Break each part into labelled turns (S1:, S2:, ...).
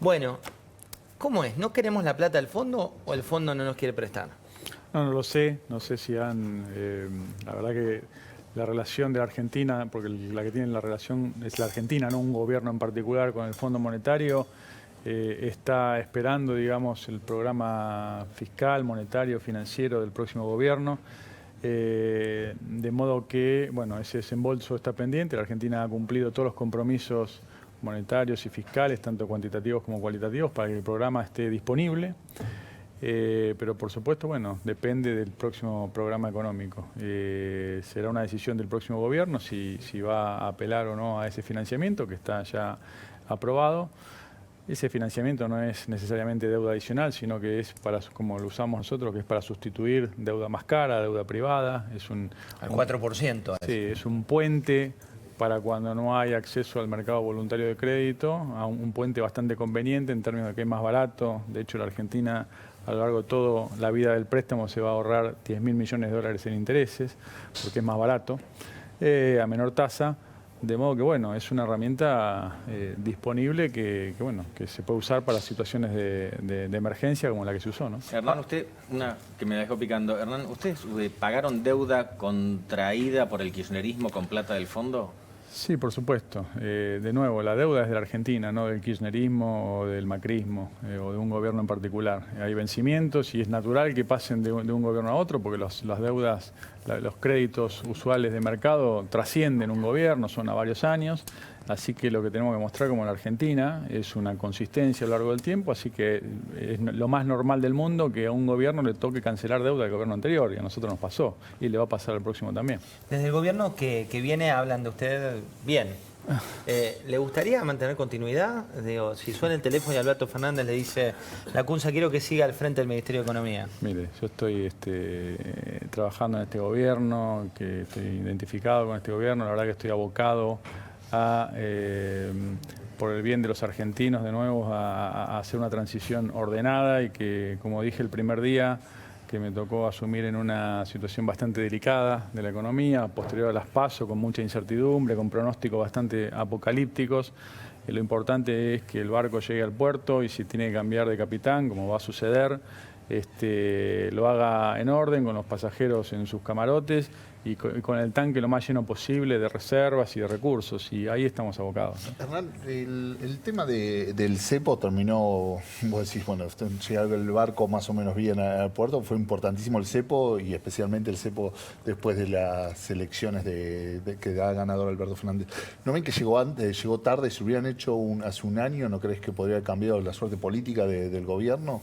S1: Bueno, ¿cómo es? ¿No queremos la plata del fondo o el fondo no nos quiere prestar?
S2: No lo sé, no sé si han... la verdad que la relación de la Argentina, porque la que tiene la relación es la Argentina, no un gobierno en particular con el Fondo Monetario, está esperando, digamos, el programa fiscal, monetario, financiero del próximo gobierno. De modo que, bueno, ese desembolso está pendiente. La Argentina ha cumplido todos los compromisos monetarios y fiscales, tanto cuantitativos como cualitativos, para que el programa esté disponible. Pero por supuesto, bueno, depende del próximo programa económico. Será una decisión del próximo gobierno si va a apelar o no a ese financiamiento que está ya aprobado. Ese financiamiento no es necesariamente deuda adicional, sino que es para, como lo usamos nosotros, que es para sustituir deuda más cara, deuda privada. Es
S1: Al 4%.
S2: Sí, es un puente para cuando no hay acceso al mercado voluntario de crédito, a un puente bastante conveniente en términos de que es más barato. De hecho, la Argentina, a lo largo de toda la vida del préstamo, se va a ahorrar 10.000 millones de dólares en intereses, porque es más barato, a menor tasa. De modo que, bueno, es una herramienta disponible que se puede usar para situaciones de emergencia como la que se usó, ¿no?
S3: Hernán, usted, una que me dejó picando. Hernán, ¿ustedes pagaron deuda contraída por el kirchnerismo con plata del fondo?
S2: Sí, por supuesto. De nuevo, la deuda es de la Argentina, no del kirchnerismo o del macrismo o de un gobierno en particular. Hay vencimientos y es natural que pasen de un gobierno a otro porque las deudas, los créditos usuales de mercado trascienden un gobierno, son a varios años. Así que lo que tenemos que mostrar como la Argentina es una consistencia a lo largo del tiempo, así que es lo más normal del mundo que a un gobierno le toque cancelar deuda del gobierno anterior, y a nosotros nos pasó, y le va a pasar al próximo también.
S1: Desde el gobierno que viene hablan de usted bien. ¿Le gustaría mantener continuidad? Digo, si suena el teléfono y Alberto Fernández le dice, la CUNSA quiero que siga al frente del Ministerio de Economía.
S2: Mire, yo estoy trabajando en este gobierno, que estoy identificado con este gobierno, la verdad que estoy abocado por el bien de los argentinos, de nuevo, a hacer una transición ordenada y que, como dije el primer día, que me tocó asumir en una situación bastante delicada de la economía, posterior a las PASO, con mucha incertidumbre, con pronósticos bastante apocalípticos. Lo importante es que el barco llegue al puerto y si tiene que cambiar de capitán, como va a suceder, lo haga en orden, con los pasajeros en sus camarotes y con el tanque lo más lleno posible de reservas y de recursos, y ahí estamos abocados, ¿no?
S4: Hernán, el tema del cepo terminó, vos decís, bueno, llegar el barco más o menos bien al puerto, fue importantísimo el cepo y especialmente el cepo después de las elecciones que ha ganado Alberto Fernández. ¿No ven que llegó tarde? Si hubieran hecho hace un año, ¿no crees que podría haber cambiado la suerte política del gobierno?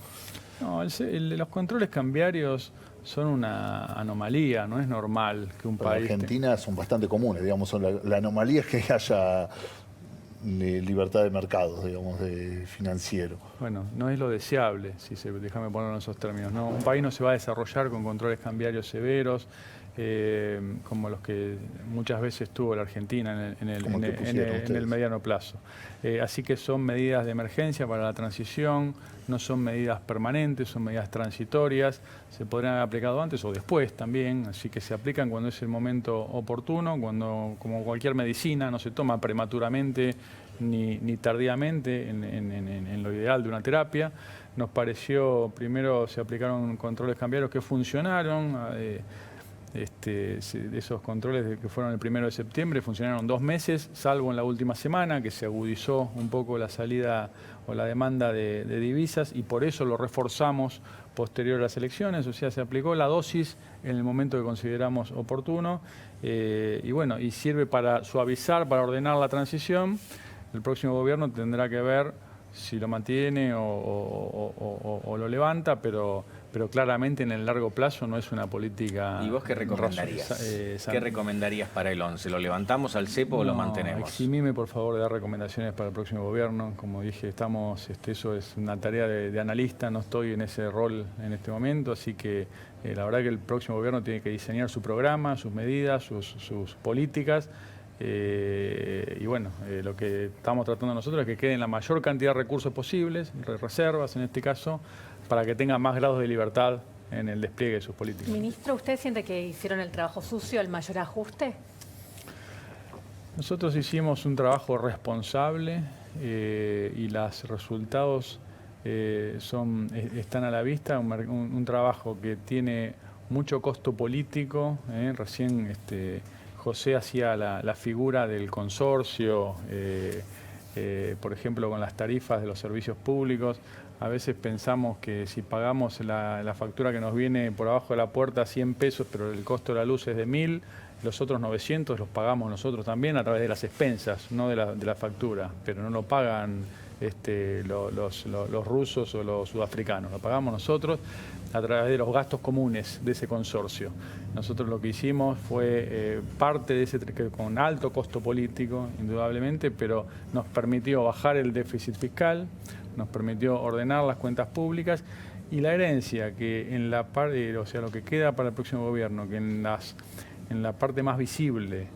S2: No, los controles cambiarios son una anomalía, no es normal que un país...
S4: En Argentina son bastante comunes, digamos, la anomalía es que haya libertad de mercado, digamos, financiero.
S2: Bueno, no es lo deseable, déjame ponerlo en esos términos, ¿no? Un país no se va a desarrollar con controles cambiarios severos, como los que muchas veces tuvo la Argentina en el mediano plazo. Así que son medidas de emergencia para la transición, no son medidas permanentes, son medidas transitorias, se podrían haber aplicado antes o después también, así que se aplican cuando es el momento oportuno, cuando, como cualquier medicina, no se toma prematuramente ni tardíamente en lo ideal de una terapia. Nos pareció, primero se aplicaron controles cambiarios que funcionaron. Esos controles que fueron el 1 de septiembre funcionaron 2 meses, salvo en la última semana, que se agudizó un poco la salida o la demanda de divisas, y por eso lo reforzamos posterior a las elecciones. O sea, se aplicó la dosis en el momento que consideramos oportuno, y bueno, y sirve para suavizar, para ordenar la transición. El próximo gobierno tendrá que ver si lo mantiene o lo levanta, pero claramente en el largo plazo no es una política...
S3: ¿Y vos qué recomendarías? ¿Qué recomendarías para el 11? ¿Lo levantamos al cepo o lo mantenemos?
S2: Eximime, por favor, de dar recomendaciones para el próximo gobierno. Como dije, eso es una tarea de analista, no estoy en ese rol en este momento, así que la verdad que el próximo gobierno tiene que diseñar su programa, sus medidas, sus políticas. Y bueno, lo que estamos tratando nosotros es que queden la mayor cantidad de recursos posibles, reservas en este caso, para que tengan más grados de libertad en el despliegue de sus políticas.
S5: Ministro, ¿usted siente que hicieron el trabajo sucio, el mayor ajuste?
S2: Nosotros hicimos un trabajo responsable y los resultados están a la vista. Un trabajo que tiene mucho costo político. Recién José hacía la figura del consorcio, por ejemplo, con las tarifas de los servicios públicos. A veces pensamos que si pagamos la factura que nos viene por abajo de la puerta 100 pesos, pero el costo de la luz es de 1.000, los otros 900 los pagamos nosotros también a través de las expensas, no de la factura, pero no lo pagan los rusos o los sudafricanos, lo pagamos nosotros a través de los gastos comunes de ese consorcio. Nosotros lo que hicimos fue parte de ese, con alto costo político, indudablemente, pero nos permitió bajar el déficit fiscal, nos permitió ordenar las cuentas públicas y la herencia que en la parte, o sea, lo que queda para el próximo gobierno, que en la parte más visible,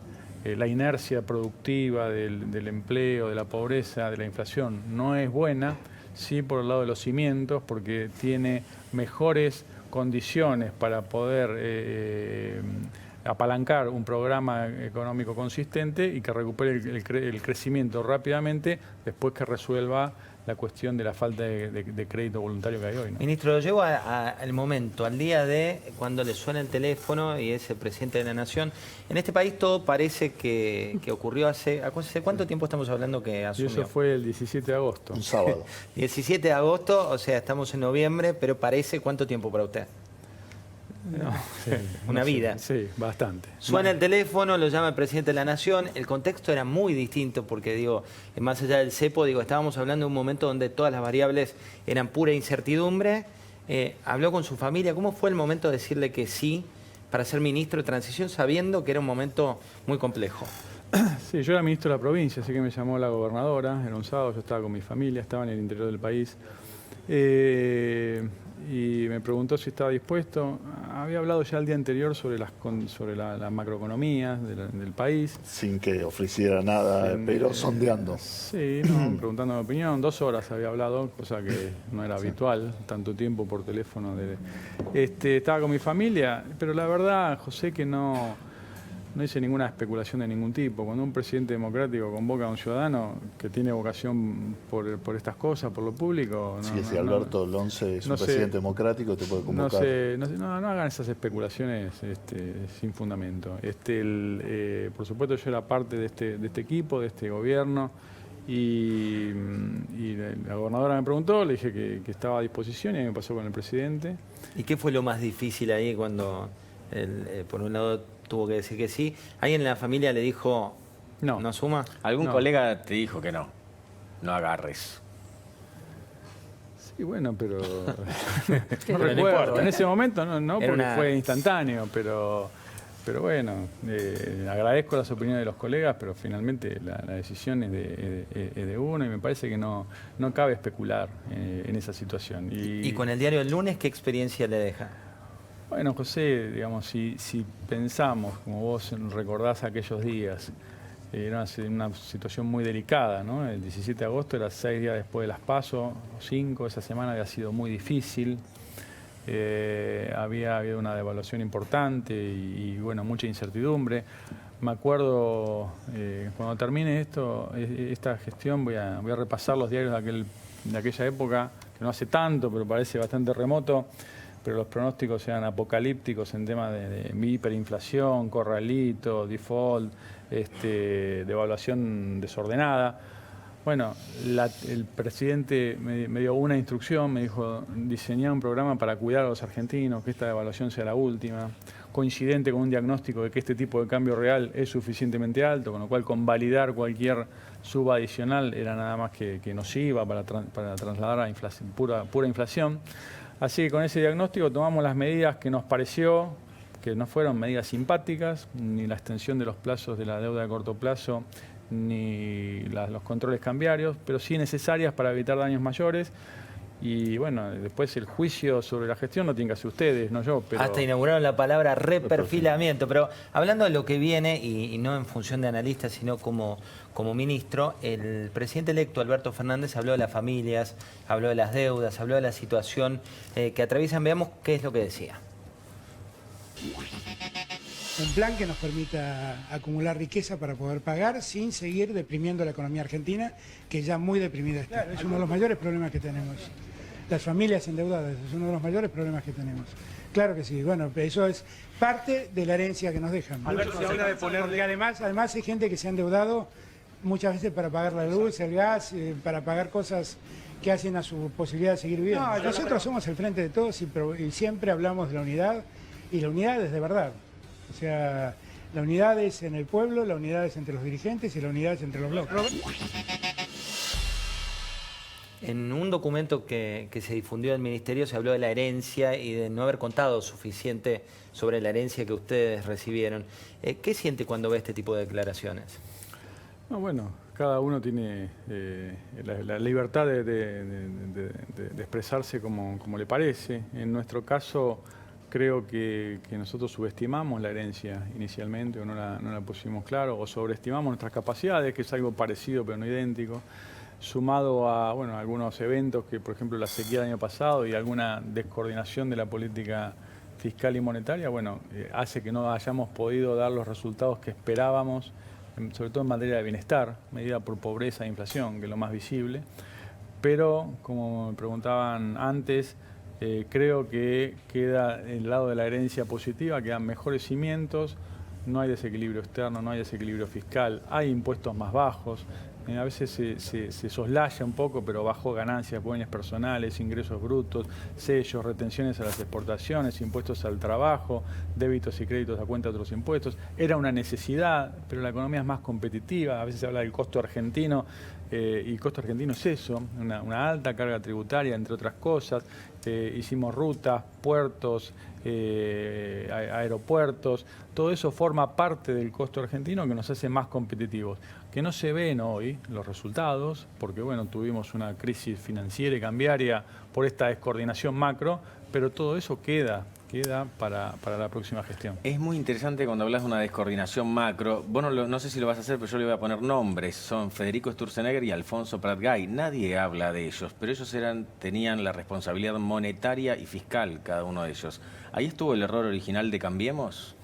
S2: la inercia productiva del empleo, de la pobreza, de la inflación, no es buena, sí por el lado de los cimientos, porque tiene mejores condiciones para poder apalancar un programa económico consistente y que recupere el crecimiento rápidamente después que resuelva la cuestión de la falta de crédito voluntario que hay hoy, ¿no?
S1: Ministro, lo llevo al momento, al día de cuando le suena el teléfono y es el presidente de la Nación. En este país todo parece que ocurrió ¿hace cuánto tiempo estamos hablando que
S2: Y
S1: asumió?
S2: eso fue el 17 de agosto.
S4: Un sábado.
S1: 17 de agosto, o sea, estamos en noviembre, pero parece ¿cuánto tiempo para usted?
S2: No, sí,
S1: Una
S2: no sé,
S1: vida.
S2: Sí, bastante.
S1: Suena el teléfono, lo llama el presidente de la Nación. El contexto era muy distinto porque, digo, más allá del cepo, estábamos hablando de un momento donde todas las variables eran pura incertidumbre. Habló con su familia. ¿Cómo fue el momento de decirle que sí para ser ministro de Transición, sabiendo que era un momento muy complejo?
S2: Sí, yo era ministro de la provincia, así que me llamó la gobernadora. Era un sábado, yo estaba con mi familia, estaba en el interior del país. Y me preguntó si estaba dispuesto. Había hablado ya el día anterior sobre la macroeconomía del país.
S4: Sin que ofreciera nada, pero sondeando.
S2: Sí, no, preguntando mi opinión. 2 horas había hablado, cosa que no era habitual, tanto tiempo por teléfono. Estaba con mi familia, pero la verdad, José, que no hice ninguna especulación de ningún tipo. Cuando un presidente democrático convoca a un ciudadano que tiene vocación por estas cosas, por lo público...
S4: Así que si Alberto Lonce es un presidente democrático, te puede convocar.
S2: No hagan esas especulaciones sin fundamento. Por supuesto, yo era parte de este equipo, de este gobierno, y la gobernadora me preguntó, le dije que estaba a disposición y a mí me pasó con el presidente.
S1: ¿Y qué fue lo más difícil ahí cuando, por un lado, tuvo que decir que sí? ¿Alguien en la familia le dijo no suma?
S3: ¿Algún
S2: No.
S3: colega te dijo que no agarres?
S2: Sí, bueno, pero no
S1: Pero no
S2: recuerdo.
S1: importa.
S2: En ese momento no
S1: Era
S2: porque
S1: una-
S2: fue instantáneo, pero bueno, agradezco las opiniones de los colegas, pero finalmente la decisión es de uno y me parece que no cabe especular en esa situación.
S1: ¿Y con el diario del lunes qué experiencia le deja?
S2: Bueno, José, digamos, si pensamos, como vos recordás aquellos días, era una situación muy delicada, ¿no? El 17 de agosto era 6 días después de las PASO, 5, esa semana había sido muy difícil. Había habido una devaluación importante y bueno, mucha incertidumbre. Me acuerdo, cuando termine esta gestión, voy a repasar los diarios de aquella época, que no hace tanto, pero parece bastante remoto. Pero los pronósticos eran apocalípticos en temas de hiperinflación, corralito, default, devaluación desordenada. Bueno, el presidente me dio una instrucción, me dijo, diseñar un programa para cuidar a los argentinos, que esta devaluación sea la última, coincidente con un diagnóstico de que este tipo de cambio real es suficientemente alto, con lo cual convalidar cualquier suba adicional era nada más que nociva para trasladar a pura inflación. Así que con ese diagnóstico tomamos las medidas que nos pareció que no fueron medidas simpáticas, ni la extensión de los plazos de la deuda de corto plazo, ni los controles cambiarios, pero sí necesarias para evitar daños mayores. Y bueno, después el juicio sobre la gestión lo tienen que hacer ustedes, no yo. Pero...
S1: Hasta inauguraron la palabra reperfilamiento. Pero hablando de lo que viene, y no en función de analista, sino como ministro, el presidente electo Alberto Fernández habló de las familias, habló de las deudas, habló de la situación que atraviesan. Veamos qué es lo que decía.
S6: un plan que nos permita acumular riqueza para poder pagar sin seguir deprimiendo la economía argentina, que ya muy deprimida está. Claro, es uno de los mayores problemas que tenemos. Las familias endeudadas es uno de los mayores problemas que tenemos. Claro que sí, bueno, eso es parte de la herencia que nos dejan.
S7: Alberto, se habla de ponerle...
S6: Porque además hay gente que se ha endeudado muchas veces para pagar la luz, el gas, para pagar cosas que hacen a su posibilidad de seguir viviendo. No, nosotros somos el frente de todos y siempre hablamos de la unidad, y la unidad es de verdad. O sea, la unidad es en el pueblo, la unidad es entre los dirigentes y la unidad es entre los bloques.
S1: En un documento que se difundió del Ministerio se habló de la herencia y de no haber contado suficiente sobre la herencia que ustedes recibieron. ¿Qué siente cuando ve este tipo de declaraciones?
S2: No, bueno, cada uno tiene la libertad de expresarse como le parece. En nuestro caso, creo que nosotros subestimamos la herencia inicialmente, o no la pusimos claro, o sobreestimamos nuestras capacidades, que es algo parecido pero no idéntico, sumado a algunos eventos que, por ejemplo, la sequía del año pasado y alguna descoordinación de la política fiscal y monetaria, hace que no hayamos podido dar los resultados que esperábamos, sobre todo en materia de bienestar, medida por pobreza e inflación, que es lo más visible. Pero, como me preguntaban antes, creo que queda el lado de la herencia positiva, quedan mejores cimientos, no hay desequilibrio externo, no hay desequilibrio fiscal, hay impuestos más bajos. A veces se soslaya un poco, pero bajó ganancias, bienes personales, ingresos brutos, sellos, retenciones a las exportaciones, impuestos al trabajo, débitos y créditos a cuenta de otros impuestos. Era una necesidad, pero la economía es más competitiva. A veces se habla del costo argentino, y el costo argentino es eso, una alta carga tributaria, entre otras cosas. Hicimos rutas, puertos, aeropuertos, todo eso forma parte del costo argentino que nos hace más competitivos. Que no se ven hoy los resultados, porque tuvimos una crisis financiera y cambiaria por esta descoordinación macro, pero todo eso queda para la próxima gestión.
S3: Es muy interesante cuando hablas de una descoordinación macro. Vos no sé si lo vas a hacer, pero yo le voy a poner nombres. Son Federico Sturzenegger y Alfonso Prat-Gay. Nadie habla de ellos, pero ellos tenían la responsabilidad monetaria y fiscal, cada uno de ellos. ¿Ahí estuvo el error original de Cambiemos?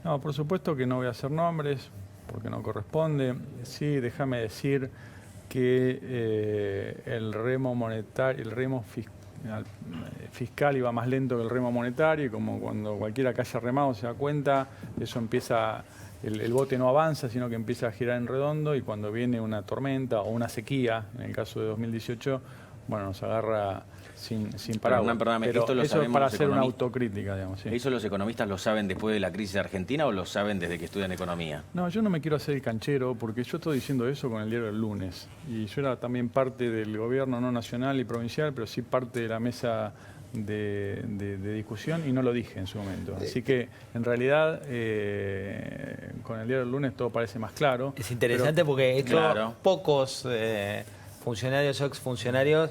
S2: No, por supuesto que no voy a hacer nombres, porque no corresponde. Sí, déjame decir que el remo monetario, el remo fiscal iba más lento que el remo monetario, y como cuando cualquiera que haya remado se da cuenta, eso empieza, el bote no avanza, sino que empieza a girar en redondo, y cuando viene una tormenta o una sequía, en el caso de 2018, nos agarra sin paraguas.
S3: Perdóname,
S2: pero
S3: esto lo
S2: eso es para hacer una autocrítica, digamos. Sí.
S3: ¿Eso los economistas lo saben después de la crisis argentina o lo saben desde que estudian economía?
S2: No, yo no me quiero hacer el canchero, porque yo estoy diciendo eso con el diario del lunes. Y yo era también parte del gobierno, no nacional y provincial, pero sí parte de la mesa de discusión, y no lo dije en su momento. Así que, en realidad, con el diario del lunes todo parece más claro.
S1: Es interesante porque pocos funcionarios o exfuncionarios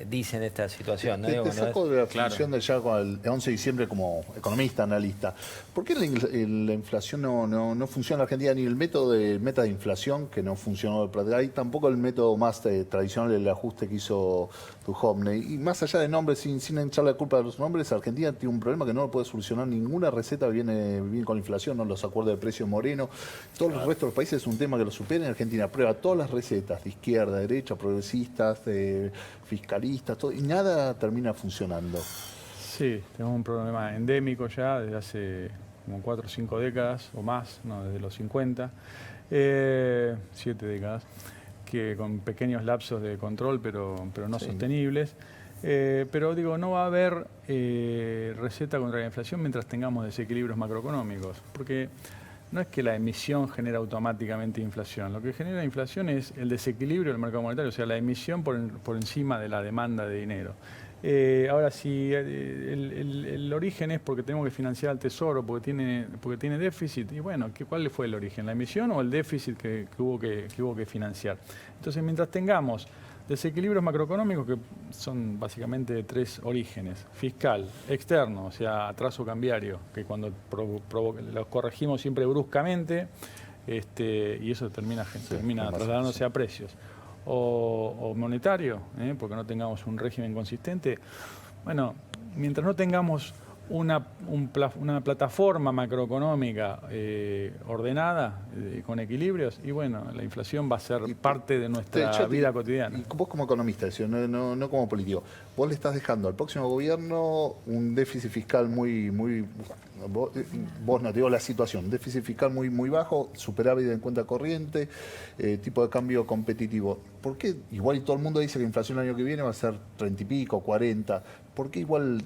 S1: dicen esta situación, ¿no?
S4: Te saco de la función de ya con el 11 de diciembre como economista, analista. ¿Por qué la inflación no funciona en Argentina? Ni el método de meta de inflación, que no funcionó el Prat-Gay, tampoco el método más tradicional del ajuste que hizo Duhovne. Y más allá de nombres, sin echarle la culpa a los nombres, Argentina tiene un problema que no lo puede solucionar ninguna receta viene con la inflación, ¿no? Los acuerdos de precio Moreno. Todo el resto de los países es un tema que lo supera. En Argentina prueba todas las recetas de izquierda, derecha, progresistas, fiscalistas, todo, y nada termina funcionando.
S2: Sí, tenemos un problema endémico ya desde hace como 4 o 5 décadas o más, desde los 50, 7 décadas, que con pequeños lapsos de control, pero no sostenibles. Pero digo, no va a haber receta contra la inflación mientras tengamos desequilibrios macroeconómicos, porque no es que la emisión genera automáticamente inflación. Lo que genera inflación es el desequilibrio del mercado monetario, o sea, la emisión por encima de la demanda de dinero. Ahora, si el origen es porque tenemos que financiar al Tesoro, porque tiene déficit, y ¿cuál fue el origen? ¿La emisión o el déficit que hubo que financiar? Entonces, mientras tengamos desequilibrios macroeconómicos, que son básicamente de 3 orígenes: fiscal, externo, o sea, atraso cambiario, que cuando los corregimos siempre bruscamente, y eso termina trasladándose a precios, o monetario, porque no tengamos un régimen consistente. Mientras no tengamos una plataforma macroeconómica ordenada, con equilibrios, y bueno, la inflación va a ser parte de nuestra vida cotidiana.
S4: Y vos como economista, no como político, vos le estás dejando al próximo gobierno un déficit fiscal muy vos no, digo la situación, déficit fiscal muy bajo, superávit en cuenta corriente, tipo de cambio competitivo. ¿Por qué igual todo el mundo dice que la inflación el año que viene va a ser 30 y pico, 40? ¿Por qué igual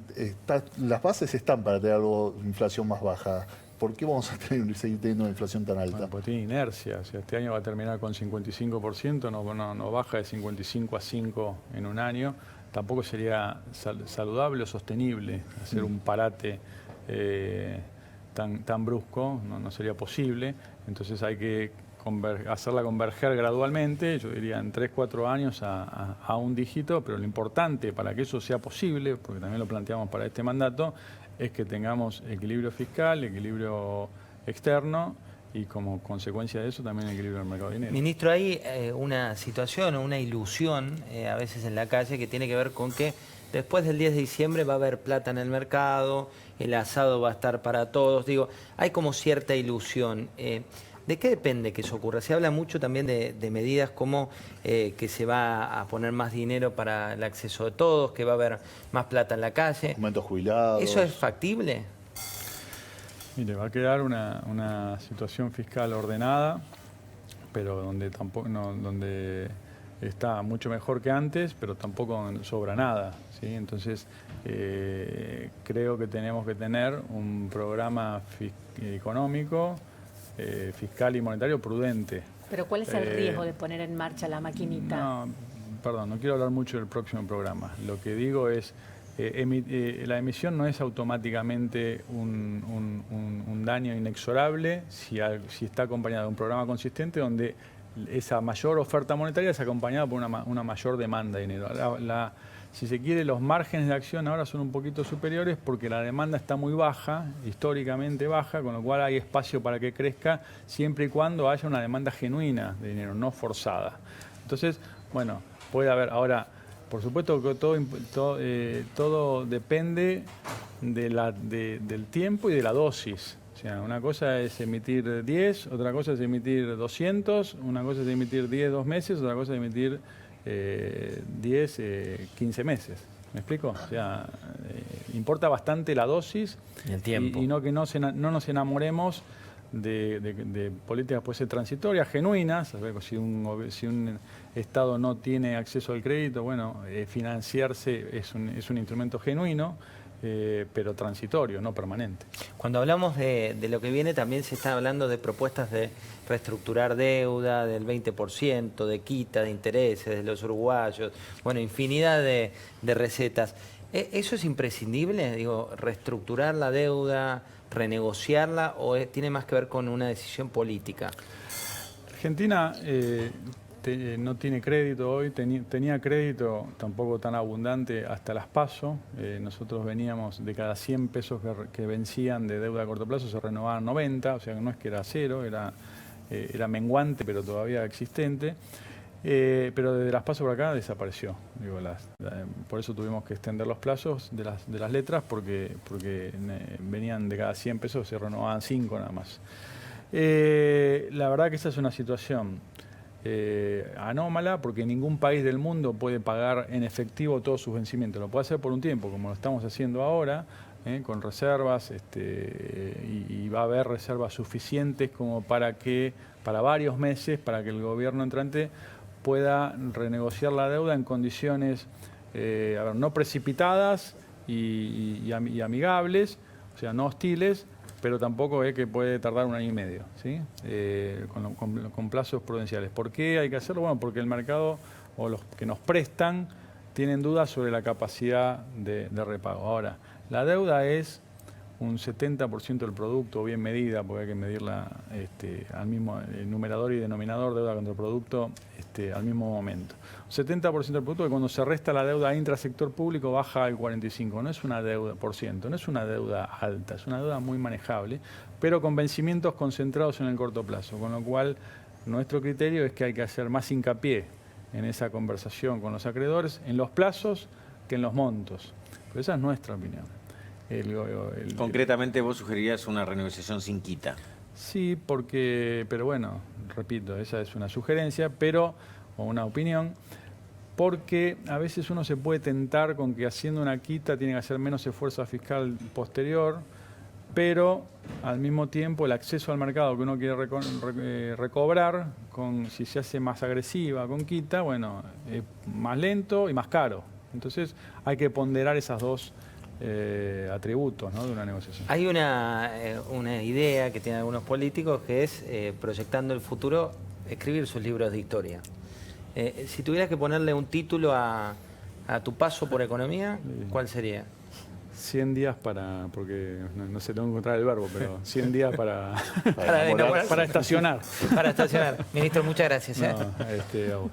S4: las bases están para tener algo de inflación más baja? ¿Por qué vamos a seguir teniendo una inflación tan alta?
S2: Bueno, pues tiene inercia. O sea, este año va a terminar con 55%, no baja de 55 a 5 en un año. Tampoco sería saludable o sostenible hacer un parate tan brusco, no sería posible. Entonces hay que hacerla converger gradualmente, yo diría en 3-4 años a un dígito, pero lo importante para que eso sea posible, porque también lo planteamos para este mandato, es que tengamos equilibrio fiscal, equilibrio externo y como consecuencia de eso también equilibrio del mercado de dinero.
S1: Ministro, hay una situación o una ilusión a veces en la calle que tiene que ver con que después del 10 de diciembre va a haber plata en el mercado, el asado va a estar para todos. Digo, hay como cierta ilusión. ¿De qué depende que eso ocurra? Se habla mucho también de medidas como que se va a poner más dinero para el acceso de todos, que va a haber más plata en la calle.
S4: Aumentos jubilados.
S1: ¿Eso es factible?
S2: Mire, va a quedar una situación fiscal ordenada, pero donde está mucho mejor que antes, pero tampoco sobra nada, ¿sí? Entonces, creo que tenemos que tener un programa económico, fiscal y monetario prudente.
S5: Pero ¿cuál es el riesgo de poner en marcha la maquinita?
S2: No quiero hablar mucho del próximo programa. Lo que digo es, la emisión no es automáticamente un daño inexorable si está acompañado de un programa consistente donde esa mayor oferta monetaria es acompañada por una mayor demanda de dinero. Si se quiere, los márgenes de acción ahora son un poquito superiores porque la demanda está muy baja, históricamente baja, con lo cual hay espacio para que crezca siempre y cuando haya una demanda genuina de dinero, no forzada. Entonces, bueno, puede haber. Ahora, por supuesto que todo depende del tiempo y de la dosis. O sea, una cosa es emitir 10, otra cosa es emitir 200, una cosa es emitir 10 2 meses, otra cosa es emitir 10, 15 meses. ¿Me explico? O sea, importa bastante la dosis
S1: y el tiempo.
S2: Y no nos enamoremos de políticas puede ser transitorias, genuinas. Si un Estado no tiene acceso al crédito, bueno, financiarse es un instrumento genuino, pero transitorio, no permanente.
S1: Cuando hablamos de lo que viene, también se está hablando de propuestas de reestructurar deuda del 20%, de quita de intereses de los uruguayos, bueno, infinidad de recetas. ¿Eso es imprescindible? Digo, reestructurar la deuda, renegociarla, o tiene más que ver con una decisión política?
S2: Argentina no tiene crédito hoy, tenía crédito tampoco tan abundante hasta las PASO. Nosotros veníamos de cada 100 pesos que vencían de deuda a corto plazo, se renovaban 90, o sea que no es que era cero, era menguante, pero todavía existente. Pero desde las PASO por acá desapareció. Digo, por eso tuvimos que extender los plazos de las letras, porque venían de cada 100 pesos, se renovaban 5 nada más. La verdad que esa es una situación anómala, porque ningún país del mundo puede pagar en efectivo todos sus vencimientos. Lo puede hacer por un tiempo, como lo estamos haciendo ahora, con reservas, y va a haber reservas suficientes como para varios meses, para que el gobierno entrante pueda renegociar la deuda en condiciones no precipitadas y amigables, o sea, no hostiles, pero tampoco es que puede tardar 1 año y medio, ¿sí? Con plazos prudenciales. ¿Por qué hay que hacerlo? Bueno, porque el mercado o los que nos prestan tienen dudas sobre la capacidad de repago. Ahora, la deuda es un 70% del producto, bien medida, porque hay que medirla al mismo numerador y denominador, deuda contra producto, al mismo momento. Un 70% del producto, que cuando se resta la deuda intrasector público baja al 45%. No es una deuda por ciento, no es una deuda alta, es una deuda muy manejable, pero con vencimientos concentrados en el corto plazo, con lo cual nuestro criterio es que hay que hacer más hincapié en esa conversación con los acreedores, en los plazos que en los montos. Pero esa es nuestra opinión.
S3: Concretamente, vos sugerirías una renegociación sin quita.
S2: Sí, pero bueno, repito, esa es una sugerencia, o una opinión, porque a veces uno se puede tentar con que haciendo una quita tiene que hacer menos esfuerzo fiscal posterior, pero al mismo tiempo el acceso al mercado que uno quiere recobrar, si se hace más agresiva con quita, bueno, es más lento y más caro. Entonces hay que ponderar esas dos atributos, ¿no?, de una negociación.
S1: Hay una idea que tienen algunos políticos que es, proyectando el futuro, escribir sus libros de historia. Si tuvieras que ponerle un título a tu paso por economía, ¿cuál sería?
S2: 100 días porque no sé, tengo que encontrar el verbo, pero 100 días para
S1: enamorarse.
S2: para estacionar.
S1: Para estacionar. Ministro, muchas gracias.
S2: No, a vos.